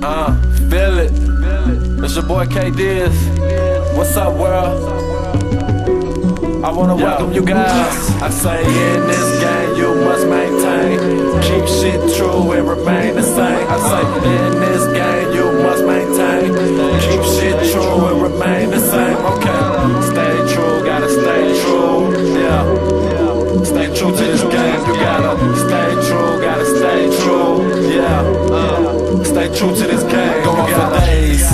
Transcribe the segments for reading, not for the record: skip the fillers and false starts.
Feel it. It's your boy K Diz. What's up, world? I wanna welcome you guys. I say in this game you must maintain, keep shit true and remain the same. I say in this game you must maintain, keep shit true and remain the same. Okay, stay true, gotta stay true. Yeah, stay true to this game. You gotta stay true, gotta stay true. Yeah, stay true to this game. Go on for days.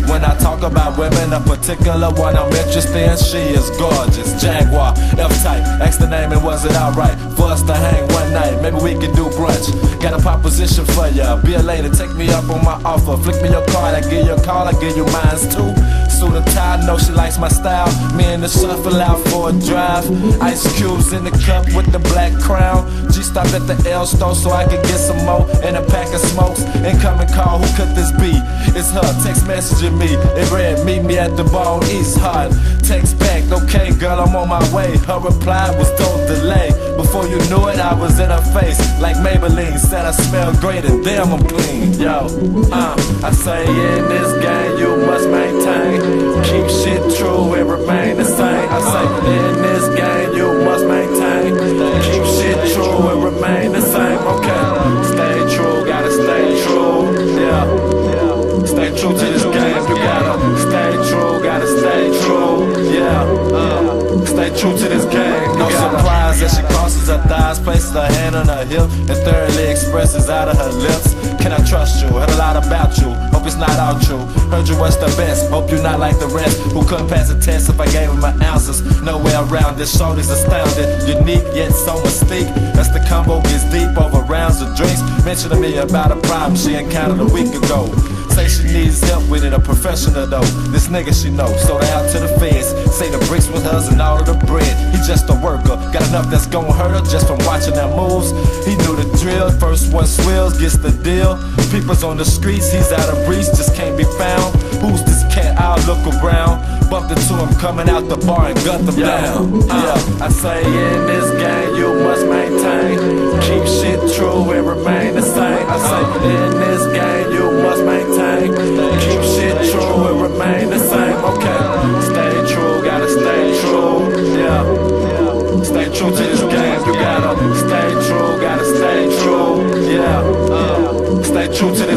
When I talk about women, a particular one I'm interested in, she is gorgeous. Jaguar, F-type, ask the name and was it alright for us to hang one night? Maybe we can do brunch. Got a proposition for ya, be a lady, take me up on my offer. Flick me your card, I give you a call, I give you mines too. Suit and tie, know she likes my style. Me and the shuffle out for a drive. Ice cubes in the cup with the black crown. G stopped at the L store so I could get some more and a pack of smokes. And come and call, who could this be? It's her, text messaging me. It read, meet me at the bar on East Hard. Text back, okay girl, I'm on my way. Her reply was don't delay. Before you knew it, I was in her face like Maybelline. Said I smell great and damn I'm clean. Yo, I say in this game you must maintain, keep shit true and remain the same. I say in this game you must maintain, keep shit true and remain the same. Okay, stay true, gotta stay true. Yeah, stay true to this game. You gotta stay true, gotta stay true. Yeah, stay true to this game. No surprise that she crosses her thighs, places her hand on her hip, and thoroughly expresses out of her lips. Can I trust you? Heard a lot about you. Hope it's not all true. Heard you was the best. Hope you're not like the rest who couldn't pass a test if I gave him my ounces. No way around this. Shoulders astounded. Unique yet so mystique. As the combo gets deep over rounds of drinks. Mention to me about a problem she encountered a week ago. Say she needs help with it, a professional though. This nigga she knows, sold her out to the feds. Say the bricks was hers and all of the bread. He just a worker, got enough that's gon' hurt her just from watching her moves. He knew the drill, first one swills, gets the deal. People's on the streets, he's out of reach, just can't be found. Who's this cat? I'll look around. Bumped into him coming out the bar and gunned him down. I say in this game you must maintain, keep shit true and remain the same. I say in this game you must maintain, keep shit true and remain the same. Okay, stay true, gotta stay true. Yeah, stay true to this game. You gotta stay true, gotta stay true. Yeah, stay true to this